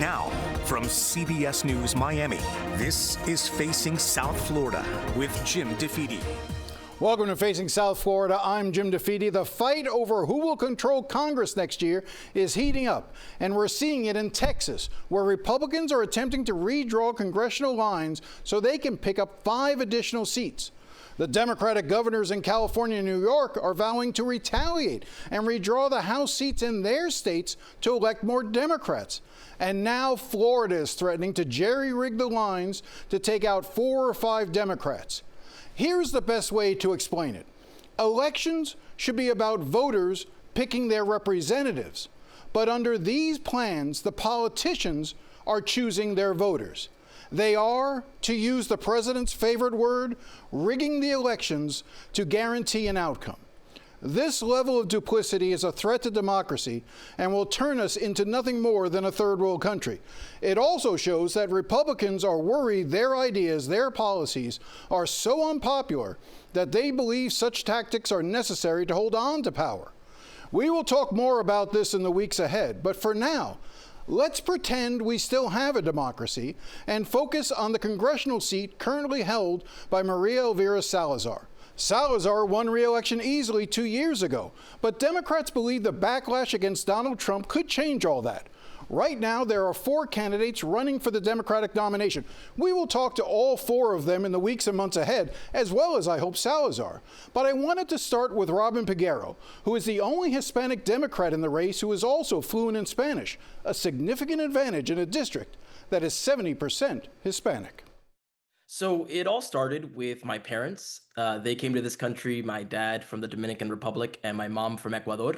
Now, from CBS News Miami, this is Facing South Florida with Jim DeFede. Welcome to Facing South Florida. I'm Jim DeFede. The fight over who will control Congress next year is heating up, and we're seeing it in Texas, where Republicans are attempting to redraw congressional lines so they can pick up 5 additional seats. The Democratic governors in California and New York are vowing to retaliate and redraw the House seats in their states to elect more Democrats. And now Florida is threatening to jerry-rig the lines to take out 4 or 5 Democrats. Here's the best way to explain it. Elections should be about voters picking their representatives. But under these plans, the politicians are choosing their voters. They are, to use the president's favorite word, rigging the elections to guarantee an outcome. This level of duplicity is a threat to democracy and will turn us into nothing more than a third world country. It also shows that Republicans are worried their ideas, their policies are so unpopular that they believe such tactics are necessary to hold on to power. We will talk more about this in the weeks ahead, but for now, let's pretend we still have a democracy and focus on the congressional seat currently held by Maria Elvira Salazar. Salazar won re-election easily 2 years ago, but Democrats believe the backlash against Donald Trump could change all that. Right now, there are 4 candidates running for the Democratic nomination. We will talk to all 4 of them in the weeks and months ahead, as well as, I hope, Salazar. But I wanted to start with Robin Peguero, who is the only Hispanic Democrat in the race who is also fluent in Spanish, a significant advantage in a district that is 70% Hispanic. So it all started with my parents. They came to this country, my dad from the Dominican Republic and my mom from Ecuador.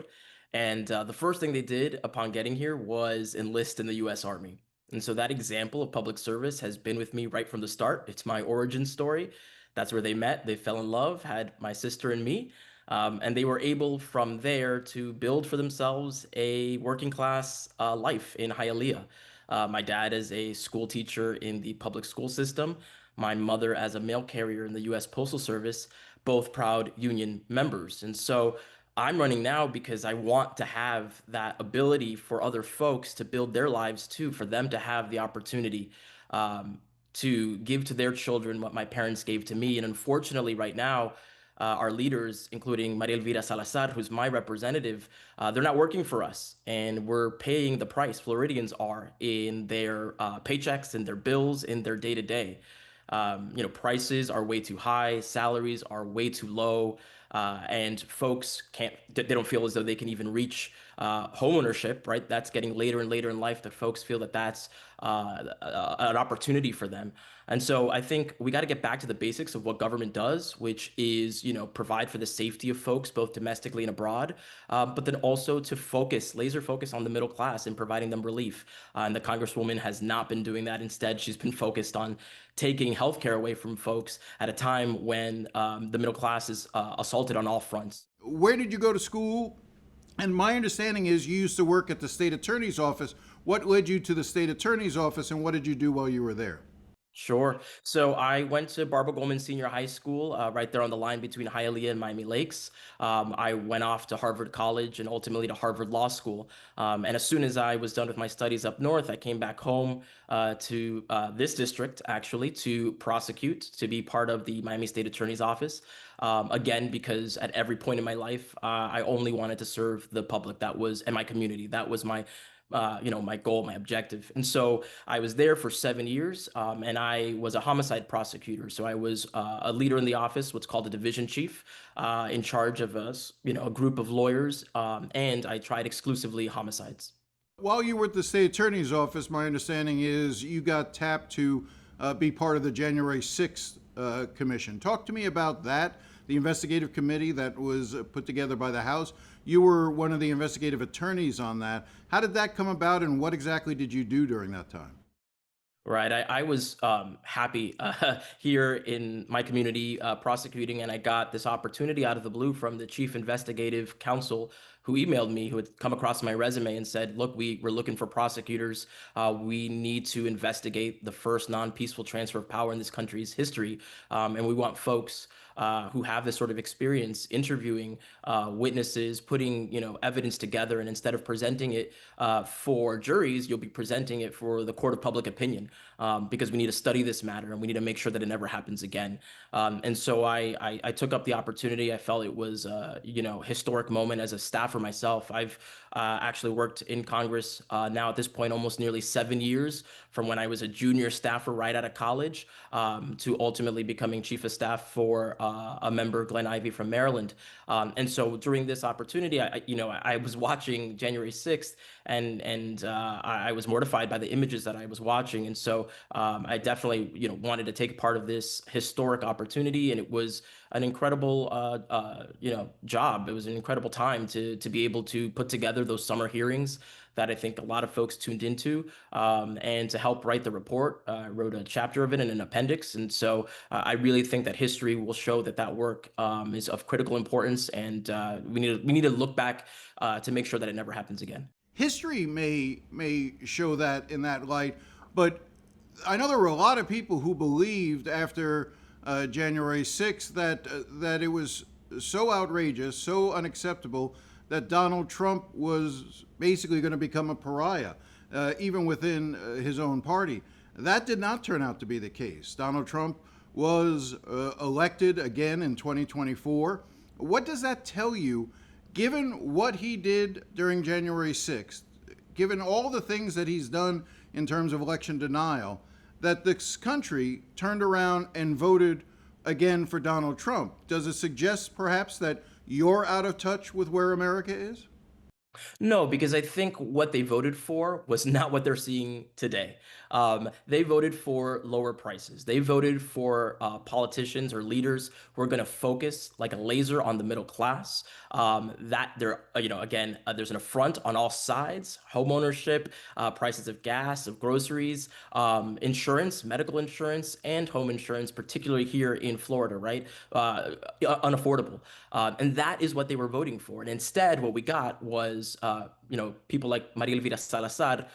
And the first thing they did upon getting here was enlist in the U.S. Army. And so that example of public service has been with me right from the start. It's my origin story. That's where they met. They fell in love, had my sister and me. And they were able from there to build for themselves a working class life in Hialeah. My dad is a school teacher in the public school system. My mother as a mail carrier in the U.S. Postal Service, both proud union members. And so I'm running now because I want to have that ability for other folks to build their lives too, for them to have the opportunity to give to their children what my parents gave to me. And unfortunately, right now, our leaders, including Maria Elvira Salazar, who's my representative, they're not working for us. And we're paying the price, Floridians are, in their paychecks, in their bills, in their day-to-day. Prices are way too high, salaries are way too low, and folks they don't feel as though they can even reach homeownership, right? That's getting later and later in life that folks feel that that's an opportunity for them. And so I think we got to get back to the basics of what government does, which is, provide for the safety of folks, both domestically and abroad, but then also to laser focus on the middle class and providing them relief. And the Congresswoman has not been doing that. Instead, she's been focused on taking healthcare away from folks at a time when the middle class is assaulted on all fronts. Where did you go to school? And my understanding is you used to work at the state attorney's office. What led you to the state attorney's office, and what did you do while you were there? Sure. So I went to Barbara Goldman Senior High School, right there on the line between Hialeah and Miami Lakes. I went off to Harvard College and ultimately to Harvard Law School. And as soon as I was done with my studies up north, I came back home to this district, actually, to prosecute, to be part of the Miami State Attorney's Office. Again, because at every point in my life, I only wanted to serve the public and my community. That was my my goal, my objective. And so I was there for 7 years, and I was a homicide prosecutor. So I was a leader in the office, what's called a division chief, in charge of a group of lawyers, and I tried exclusively homicides. While you were at the state attorney's office, my understanding is you got tapped to be part of the January 6th commission. Talk to me about that, the investigative committee that was put together by the House. You were one of the investigative attorneys on that. How did that come about, and what exactly did you do during that time? Right. I was happy here in my community prosecuting, and I got this opportunity out of the blue from the chief investigative counsel who emailed me, who had come across my resume and said, look, we're looking for prosecutors. We need to investigate the first non-peaceful transfer of power in this country's history. And we want folks who have this sort of experience interviewing witnesses, putting evidence together, and instead of presenting it for juries, you'll be presenting it for the court of public opinion, because we need to study this matter and we need to make sure that it never happens again. And so I took up the opportunity. I felt it was historic moment as a staffer myself. I've actually worked in Congress now at this point almost nearly 7 years, from when I was a junior staffer right out of college to ultimately becoming chief of staff for a member, Glenn Ivey from Maryland. And so during this opportunity, I was watching January 6th, and I was mortified by the images that I was watching. And so I definitely wanted to take part of this historic opportunity, and it was an incredible job. It was an incredible time to be able to put together those summer hearings that I think a lot of folks tuned into, and to help write the report. I wrote a chapter of it in an appendix. And so I really think that history will show that work is of critical importance, and we need to look back to make sure that it never happens again. History may show that in that light, but I know there were a lot of people who believed after January 6th that it was so outrageous, so unacceptable, that Donald Trump was basically going to become a pariah, even within his own party. That did not turn out to be the case. Donald Trump was elected again in 2024. What does that tell you, given what he did during January 6th, given all the things that he's done in terms of election denial, that this country turned around and voted again for Donald Trump? Does it suggest perhaps that you're out of touch with where America is? No, because I think what they voted for was not what they're seeing today. They voted for lower prices. They voted for politicians or leaders who are going to focus like a laser on the middle class. That they're, again, there's an affront on all sides: home ownership, prices of gas, of groceries, insurance, medical insurance, and home insurance, particularly here in Florida, right? Unaffordable. And that is what they were voting for. And instead, what we got was people like Maria Elvira Salazar,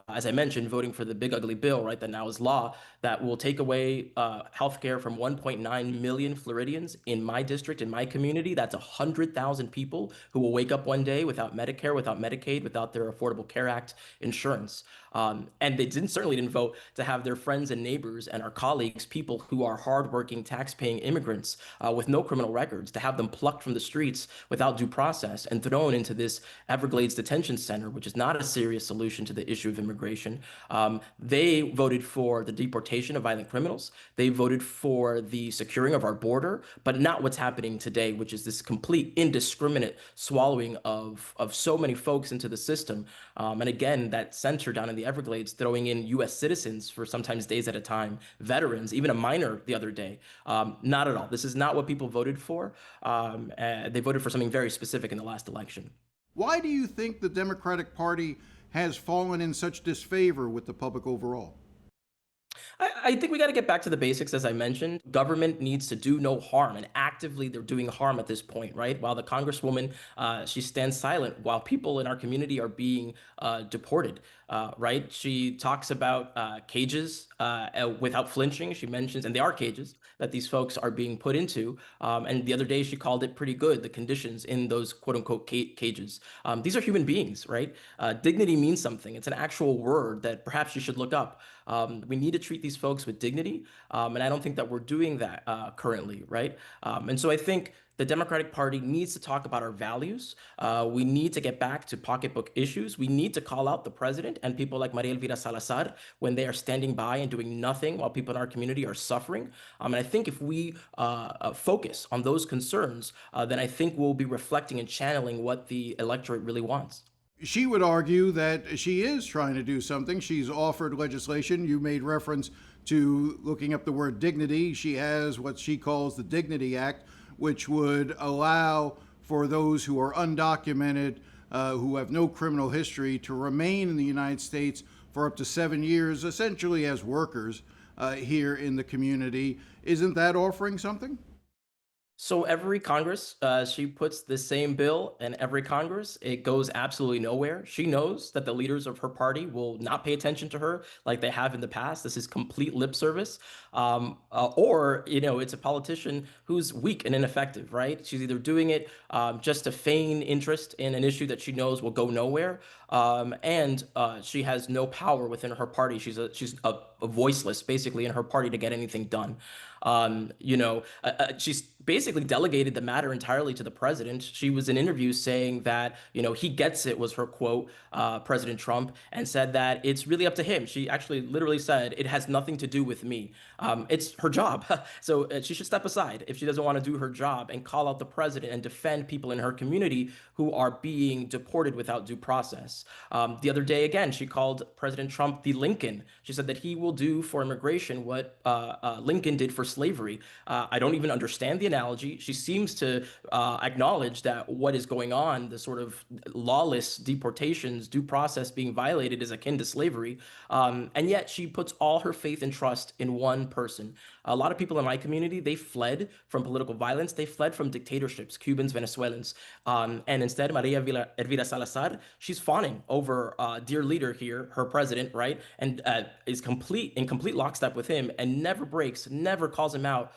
as I mentioned, voting for the big ugly bill, right, that now is law, that will take away healthcare from 1.9 million Floridians in my district, in my community. That's 100,000 people who will wake up one day without Medicare, without Medicaid, without their Affordable Care Act insurance. And they certainly didn't vote to have their friends and neighbors and our colleagues, people who are hardworking, tax-paying immigrants with no criminal records, to have them plucked from the streets without due process and thrown into this Everglades detention center, which is not a serious solution to the issue of immigration. They voted for the deportation of violent criminals. They voted for the securing of our border, but not what's happening today, which is this complete indiscriminate swallowing of so many folks into the system. And again, that center down in the Everglades, throwing in U.S. citizens for sometimes days at a time, veterans, even a minor the other day. Not at all. This is not what people voted for. They voted for something very specific in the last election. Why do you think the Democratic Party has fallen in such disfavor with the public overall? I think we got to get back to the basics, as I mentioned. Government needs to do no harm, and actively they're doing harm at this point, right? While the Congresswoman, she stands silent while people in our community are being deported, right? She talks about cages without flinching. She mentions, and they are cages that these folks are being put into. And the other day she called it pretty good, the conditions in those quote unquote cages. These are human beings, right? Dignity means something. It's an actual word that perhaps you should look up. We need to treat these folks with dignity. And I don't think that we're doing that currently, right? And so I think the Democratic Party needs to talk about our values. We need to get back to pocketbook issues. We need to call out the president and people like Maria Elvira Salazar when they are standing by and doing nothing while people in our community are suffering. And I think if we focus on those concerns, then I think we'll be reflecting and channeling what the electorate really wants. She would argue that she is trying to do something. She's offered legislation. You made reference to looking up the word dignity. She has what she calls the Dignity Act, which would allow for those who are undocumented, who have no criminal history, to remain in the United States for up to 7 years, essentially as workers here in the community. Isn't that offering something? So every Congress, she puts the same bill in every Congress. It goes absolutely nowhere. She knows that the leaders of her party will not pay attention to her like they have in the past. This is complete lip service. Or, it's a politician who's weak and ineffective, right? She's either doing it just to feign interest in an issue that she knows will go nowhere, and she has no power within her party. She's a voiceless, basically, in her party to get anything done. She's basically delegated the matter entirely to the president. She was in interviews saying that, he gets it, was her quote, President Trump, and said that it's really up to him. She actually literally said, it has nothing to do with me. It's her job. So she should step aside if she doesn't want to do her job and call out the president and defend people in her community who are being deported without due process. The other day, again, she called President Trump the Lincoln. She said that he will do for immigration what Lincoln did for slavery. I don't even understand the analogy. She seems to acknowledge that what is going on, the sort of lawless deportations, due process being violated, is akin to slavery. And yet she puts all her faith and trust in one person. A lot of people in my community, they fled from political violence. They fled from dictatorships, Cubans, Venezuelans. And instead, Maria Elvira Salazar, she's fawning over dear leader here, her president, right? And is in complete lockstep with him and never breaks, never calls him out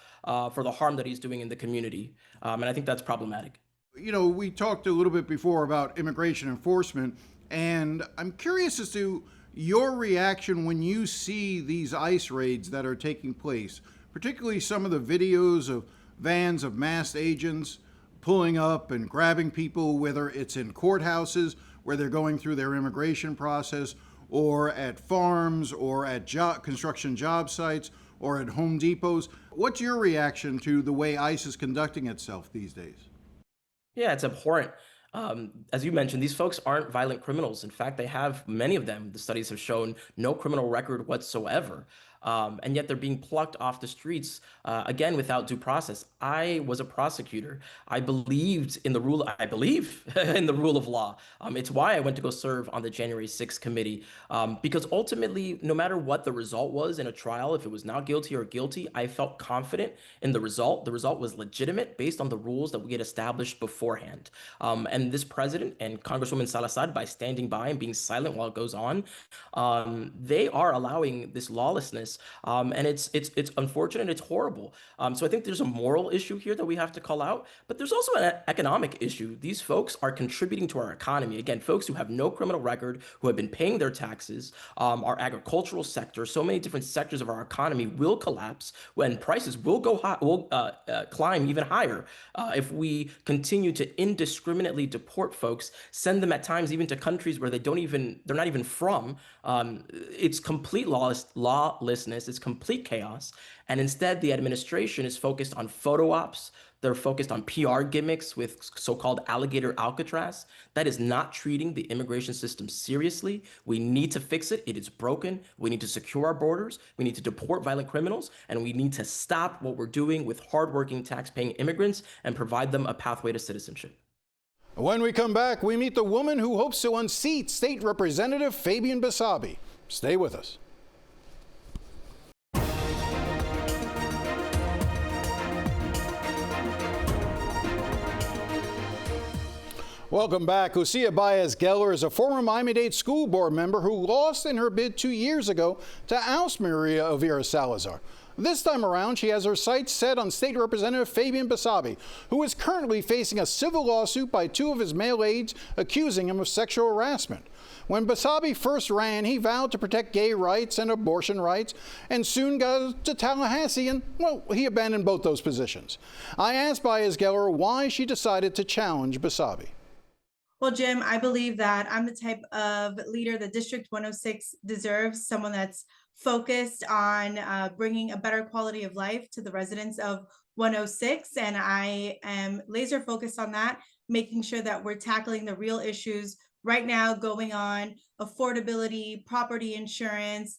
for the harm that he's doing in the community. And I think that's problematic. We talked a little bit before about immigration enforcement, and I'm curious as to your reaction when you see these ICE raids that are taking place, particularly some of the videos of vans of masked agents pulling up and grabbing people, whether it's in courthouses where they're going through their immigration process, or at farms, or at construction job sites, or at Home Depots. What's your reaction to the way ICE is conducting itself these days? Yeah, it's abhorrent. As you mentioned, these folks aren't violent criminals. In fact, many of them, the studies have shown, no criminal record whatsoever. And yet they're being plucked off the streets, again, without due process. I was a prosecutor. I believe in the rule of law. It's why I went to go serve on the January 6th committee, because ultimately, no matter what the result was in a trial, if it was not guilty or guilty, I felt confident in the result. The result was legitimate based on the rules that we had established beforehand. And this president and Congresswoman Salazar, by standing by and being silent while it goes on, they are allowing this lawlessness, and it's unfortunate. It's horrible. So I think there's a moral issue here that we have to call out, but there's also an economic issue. These folks are contributing to our economy. Again, folks who have no criminal record, who have been paying their taxes. Our agricultural sector, so many different sectors of our economy will collapse when prices will go high, will climb even higher if we continue to indiscriminately deport folks, send them at times even to countries where they're not even from. It's complete lawlessness. It's complete chaos. And instead, the administration is focused on photo ops. They're focused on PR gimmicks with so-called alligator Alcatraz. That is not treating the immigration system seriously. We need to fix it. It is broken. We need to secure our borders. We need to deport violent criminals. And we need to stop what we're doing with hardworking, tax-paying immigrants and provide them a pathway to citizenship. When we come back, we meet the woman who hopes to unseat State Representative Fabian Basabe. Stay with us. Welcome back. Lucia Baez-Geller is a former Miami-Dade school board member who lost in her bid 2 years ago to oust Maria Elvira Salazar. This time around, she has her sights set on State Representative Fabian Basabe, who is currently facing a civil lawsuit by 2 of his male aides accusing him of sexual harassment. When Basabe first ran, he vowed to protect gay rights and abortion rights, and soon got to Tallahassee and, well, he abandoned both those positions. I asked Baez-Geller why she decided to challenge Basabe. Well, Jim, I believe that I'm the type of leader that District 106 deserves, someone that's focused on bringing a better quality of life to the residents of 106. And I am laser focused on that, making sure that we're tackling the real issues right now going on, affordability, property insurance,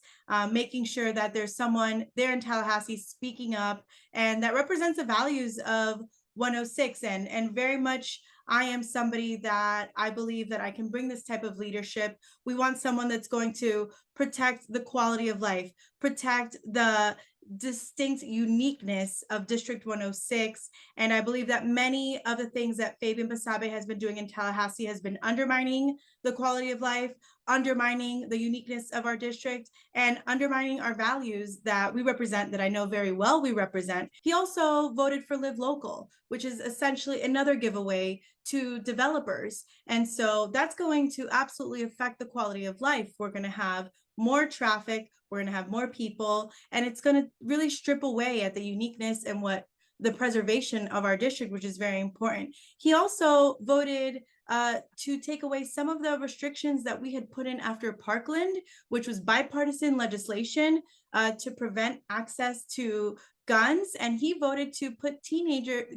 making sure that there's someone there in Tallahassee speaking up and that represents the values of 106. And very much I am somebody that I believe that I can bring this type of leadership. We want someone that's going to protect the quality of life, protect the distinct uniqueness of District 106. And I believe that many of the things that Fabian Basabe has been doing in Tallahassee has been undermining the quality of life, undermining the uniqueness of our district, and undermining our values that we represent, that I know very well we represent. He also voted for Live Local, which is essentially another giveaway to developers. And so that's going to absolutely affect the quality of life. We're going to have more traffic, we're going to have more people, and it's going to really strip away at the uniqueness and what the preservation of our district, which is very important. He also voted to take away some of the restrictions that we had put in after Parkland, which was bipartisan legislation to prevent access to guns, and he voted to put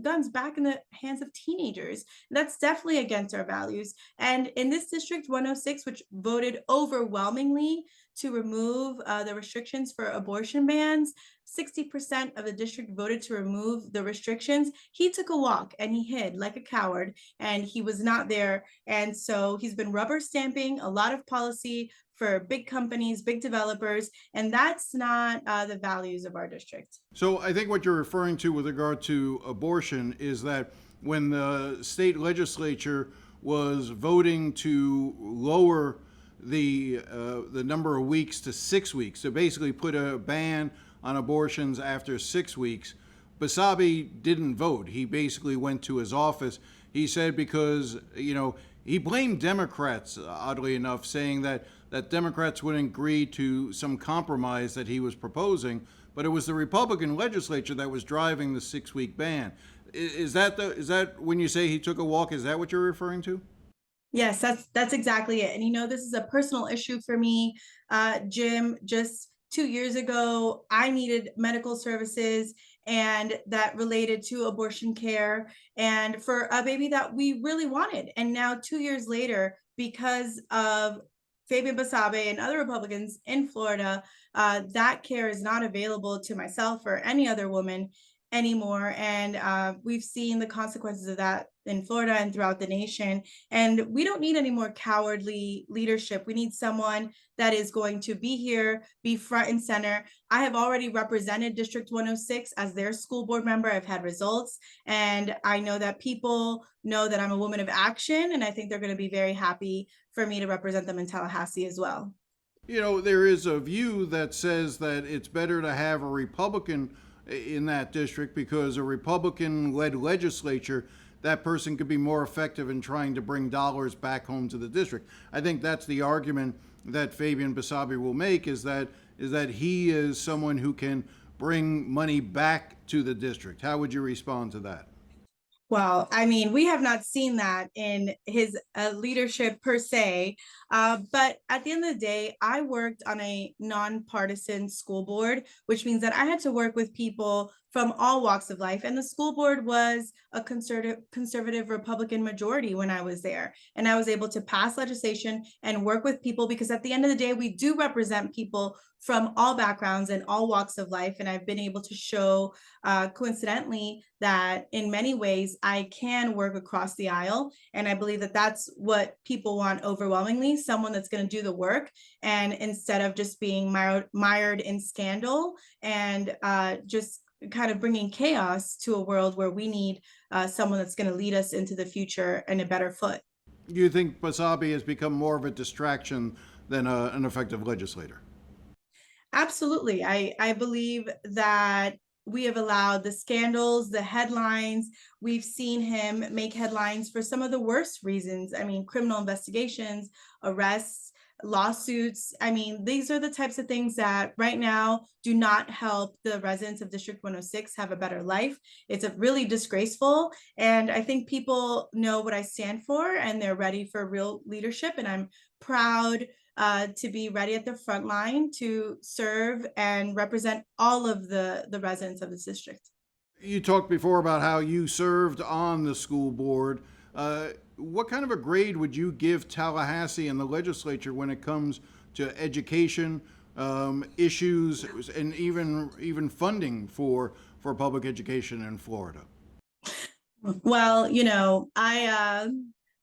guns back in the hands of teenagers. That's definitely against our values. And in this district 106, which voted overwhelmingly to remove the restrictions for abortion bans, 60% of the district voted to remove the restrictions. He took a walk and he hid like a coward, and he was not there. And so he's been rubber stamping a lot of policy for big companies, big developers, and that's not the values of our district. So I think what you're referring to with regard to abortion is that when the state legislature was voting to lower the number of weeks to 6 weeks, to basically put a ban on abortions after 6 weeks, Basabe didn't vote. He basically went to his office. He said because, he blamed Democrats, oddly enough, saying that Democrats wouldn't agree to some compromise that he was proposing, but it was the Republican legislature that was driving the 6-week ban. Is that when you say he took a walk, is that what you're referring to? Yes, that's exactly it. And this is a personal issue for me, Jim. Just 2 years ago, I needed medical services and that related to abortion care and for a baby that we really wanted. And now 2 years later, because of Fabian Basabe and other Republicans in Florida, that care is not available to myself or any other woman anymore. And we've seen the consequences of that in Florida and throughout the nation. And we don't need any more cowardly leadership. We need someone that is going to be here, be front and center. I have already represented District 106 as their school board member. I've had results, and I know that people know that I'm a woman of action, and I think they're going to be very happy for me to represent them in Tallahassee as well. There is a view that says that it's better to have a Republican in that district because a Republican-led legislature, that person could be more effective in trying to bring dollars back home to the district. I think that's the argument that Fabian Basabe will make, is that he is someone who can bring money back to the district. How would you respond to that? Well, we have not seen that in his leadership per se, but at the end of the day, I worked on a nonpartisan school board, which means that I had to work with people from all walks of life. And the school board was a conservative Republican majority when I was there. And I was able to pass legislation and work with people because at the end of the day, we do represent people from all backgrounds and all walks of life. And I've been able to show, coincidentally, that in many ways I can work across the aisle. And I believe that that's what people want overwhelmingly, someone that's going to do the work. And instead of just being mired in scandal and just kind of bringing chaos to a world where we need someone that's going to lead us into the future in a better foot. You think Basabe has become more of a distraction than an effective legislator? Absolutely. I believe that we have allowed the scandals, the headlines. We've seen him make headlines for some of the worst reasons. Criminal investigations, arrests, lawsuits. These are the types of things that right now do not help the residents of District 106 have a better life. It's really disgraceful. And I think people know what I stand for and they're ready for real leadership. And I'm proud to be ready at the front line to serve and represent all of the residents of this district. You talked before about how you served on the school board. What kind of a grade would you give Tallahassee and the legislature when it comes to education issues and even funding for public education in Florida? Well,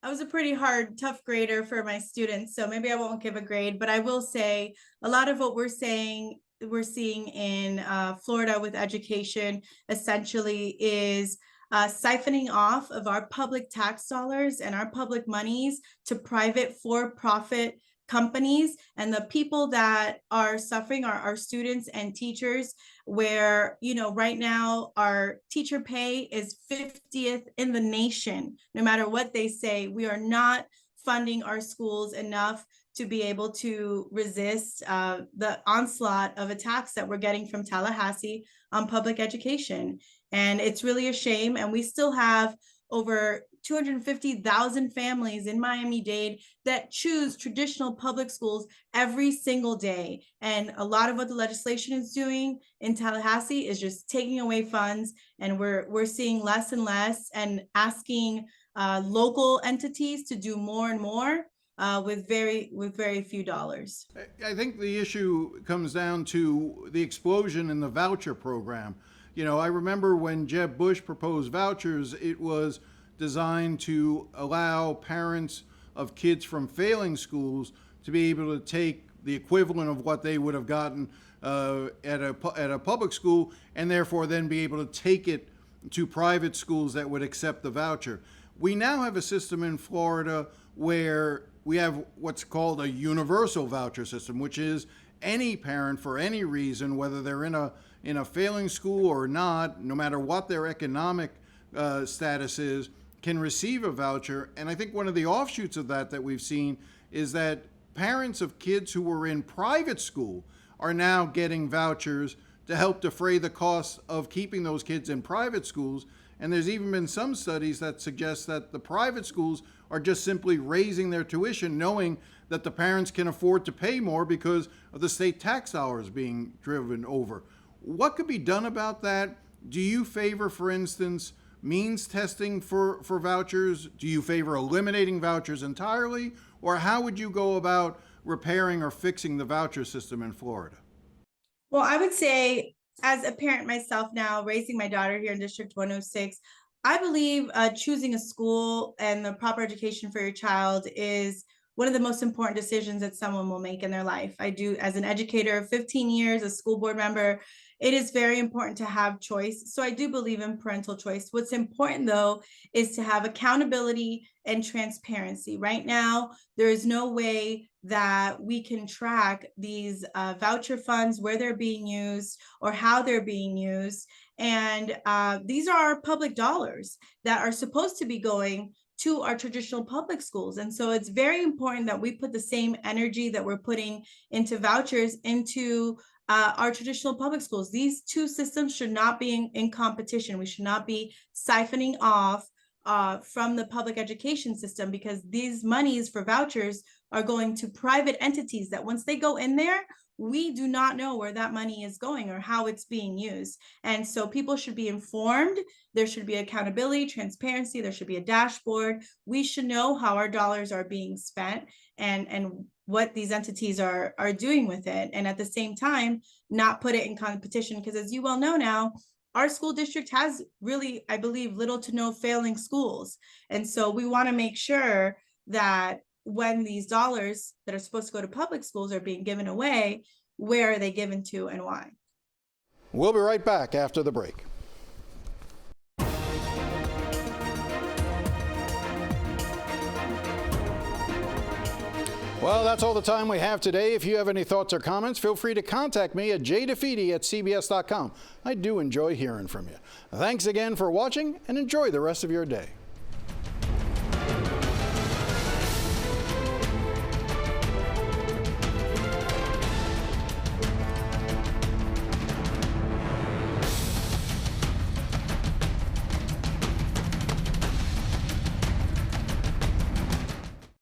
I was a pretty hard, tough grader for my students, so maybe I won't give a grade, but I will say a lot of what we're saying we're seeing in Florida with education essentially is siphoning off of our public tax dollars and our public monies to private for-profit companies. And the people that are suffering are our students and teachers, where, you know, right now our teacher pay is 50th in the nation. No matter what they say, we are not funding our schools enough to be able to resist the onslaught of attacks that we're getting from Tallahassee on public education. And it's really a shame. And we still have over 250,000 families in Miami-Dade that choose traditional public schools every single day. And a lot of what the legislation is doing in Tallahassee is just taking away funds. And we're seeing less and less and asking local entities to do more and more with very few dollars. I think the issue comes down to the explosion in the voucher program. You know, I remember when Jeb Bush proposed vouchers, it was designed to allow parents of kids from failing schools to be able to take the equivalent of what they would have gotten at a public school, and therefore then be able to take it to private schools that would accept the voucher. We now have a system in Florida where we have what's called a universal voucher system, which is any parent for any reason, whether they're in a failing school or not, no matter what their economic status is, can receive a voucher. And I think one of the offshoots of that we've seen is that parents of kids who were in private school are now getting vouchers to help defray the costs of keeping those kids in private schools. And there's even been some studies that suggest that the private schools are just simply raising their tuition, knowing that the parents can afford to pay more because of the state tax dollars being driven over. What could be done about that? Do you favor, for instance, means testing for vouchers? Do you favor eliminating vouchers entirely? Or how would you go about repairing or fixing the voucher system in Florida? Well, I would say, as a parent myself now, raising my daughter here in District 106, I believe choosing a school and the proper education for your child is one of the most important decisions that someone will make in their life. I do, as an educator of 15 years, a school board member, it is very important to have choice. So I do believe in parental choice. What's important, though, is to have accountability and transparency. Right now, there is no way that we can track these voucher funds, where they're being used or how they're being used. And these are our public dollars that are supposed to be going to our traditional public schools. And so it's very important that we put the same energy that we're putting into vouchers into our traditional public schools. These two systems should not be in competition. We should not be siphoning off from the public education system, because these monies for vouchers are going to private entities that once they go in there, we do not know where that money is going or how it's being used. And so people should be informed. There should be accountability, transparency. There should be a dashboard. We should know how our dollars are being spent and what these entities are doing with it. And at the same time, not put it in competition, because as you well know now, our school district has really, I believe, little to no failing schools. And so we want to make sure that when these dollars that are supposed to go to public schools are being given away, where are they given to and why? We'll be right back after the break. Well, that's all the time we have today. If you have any thoughts or comments, feel free to contact me at jdefede@cbs.com. I do enjoy hearing from you. Thanks again for watching, and enjoy the rest of your day.